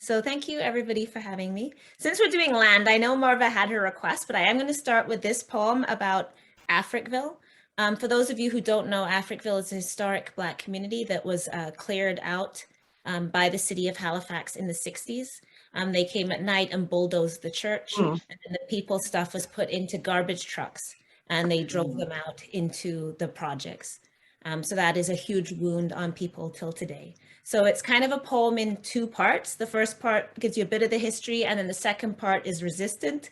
So thank you everybody for having me. Since we're doing land, I know Marva had her request, but I am going to start with this poem about Africville. For those of you who don't know, Africville is a historic Black community that was cleared out by the city of Halifax in the 60s. They came at night and bulldozed the church, and then the people stuff was put into garbage trucks, and they drove them out into the projects. So that is a huge wound on people till today. So it's kind of a poem in two parts. The first part gives you a bit of the history, and then the second part is resistant.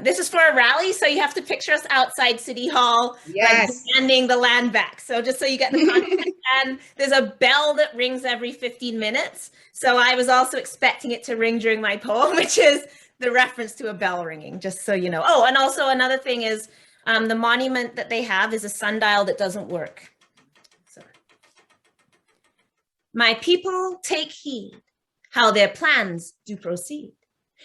This is for a rally, so you have to picture us outside City Hall, like demanding the land back. So just so you get the context, and there's a bell that rings every 15 minutes. So I was also expecting it to ring during my poem, which is the reference to a bell ringing, just so you know. Oh, and also another thing is the monument that they have is a sundial that doesn't work. My people, take heed how their plans do proceed.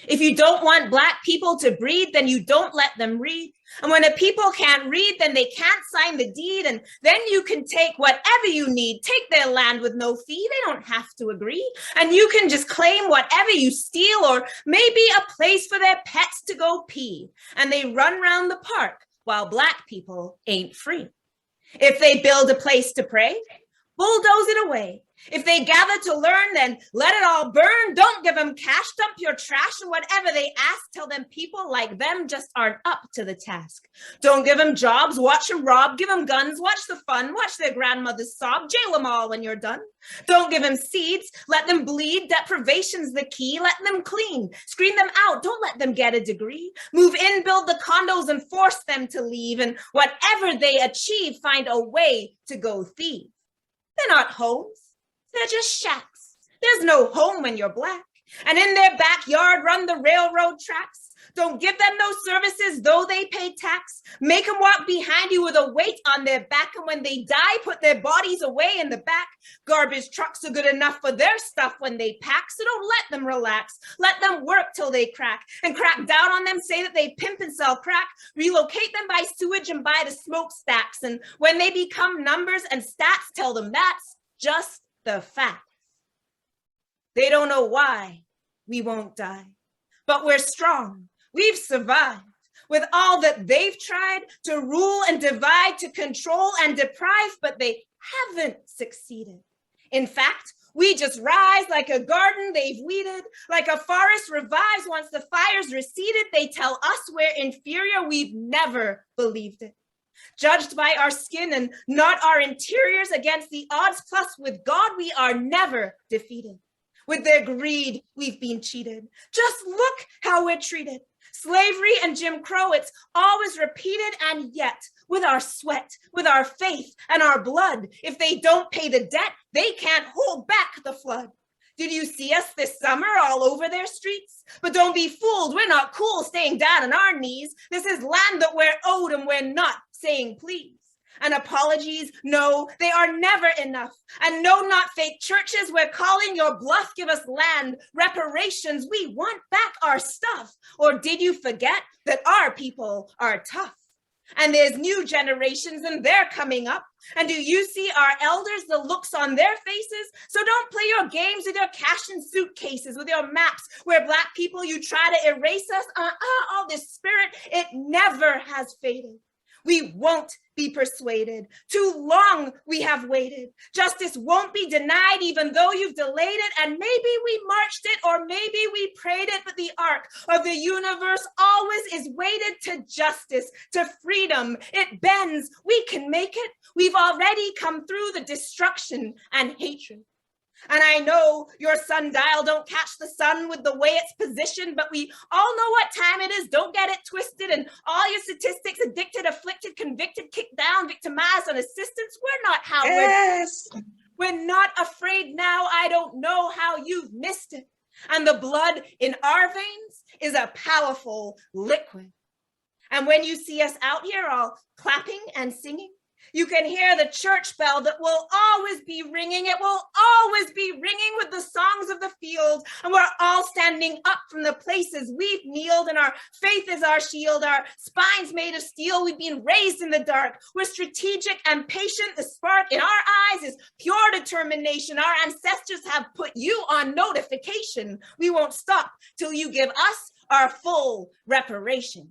If you don't want Black people to breed, then you don't let them read. And when a people can't read, then they can't sign the deed. And then you can take whatever you need, take their land with no fee. They don't have to agree. And you can just claim whatever you steal, or maybe a place for their pets to go pee. And they run round the park while Black people ain't free. If they build a place to pray, bulldoze it away. If they gather to learn, then let it all burn. Don't give them cash, dump your trash, and whatever they ask, tell them people like them just aren't up to the task. Don't give them jobs, watch them rob, give them guns, watch the fun, watch their grandmothers sob, jail them all when you're done. Don't give them seeds, let them bleed, deprivation's the key, let them clean, screen them out, don't let them get a degree. Move in, build the condos, and force them to leave, and whatever they achieve, find a way to go thieve. They're not homes. They're just shacks. There's no home when you're Black. And in their backyard run the railroad tracks. Don't give them those services, though they pay tax. Make them walk behind you with a weight on their back. And when they die, put their bodies away in the back. Garbage trucks are good enough for their stuff when they pack. So don't let them relax. Let them work till they crack. And crack down on them, say that they pimp and sell crack. Relocate them by sewage and buy the smokestacks. And when they become numbers and stats, tell them that's just the facts. They don't know why we won't die, but we're strong. We've survived with all that they've tried to rule and divide, to control and deprive, but they haven't succeeded. In fact, we just rise like a garden they've weeded, like a forest revives once the fire's receded. They tell us we're inferior. We've never believed it. Judged by our skin and not our interiors, against the odds, plus with God, we are never defeated. With their greed, we've been cheated. Just look how we're treated. Slavery and Jim Crow, it's always repeated, and yet with our sweat, with our faith and our blood, if they don't pay the debt, they can't hold back the flood. Did you see us this summer all over their streets? But don't be fooled, we're not cool staying down on our knees. This is land that we're owed and we're not saying please. And apologies, no, they are never enough. And no, not fake churches, we're calling your bluff. Give us land, reparations, we want back our stuff. Or did you forget that our people are tough? And there's new generations and they're coming up. And do you see our elders, the looks on their faces? So don't play your games with your cash and suitcases, with your maps, where Black people, you try to erase us. All this spirit, it never has faded. We won't be persuaded. Too long we have waited. Justice won't be denied, even though you've delayed it. And maybe we marched it, or maybe we prayed it, but the arc of the universe always is weighted to justice, to freedom. It bends. We can make it. We've already come through the destruction and hatred. And I know your sundial don't catch the sun with the way it's positioned, but we all know what time it is. Don't get it twisted. And all your statistics, addicted, afflicted, convicted, kicked down, victimized, on assistance. We're not how we're not afraid now. I don't know how you've missed it. And the blood in our veins is a powerful liquid. And when you see us out here all clapping and singing, You can hear the church bell that will always be ringing. It will always be ringing with the songs of the field. And we're all standing up from the places we've kneeled, and our faith is our shield, our spines made of steel. We've been raised in the dark. We're strategic and patient. The spark in our eyes is pure determination. Our ancestors have put you on notification. We won't stop till you give us our full reparations.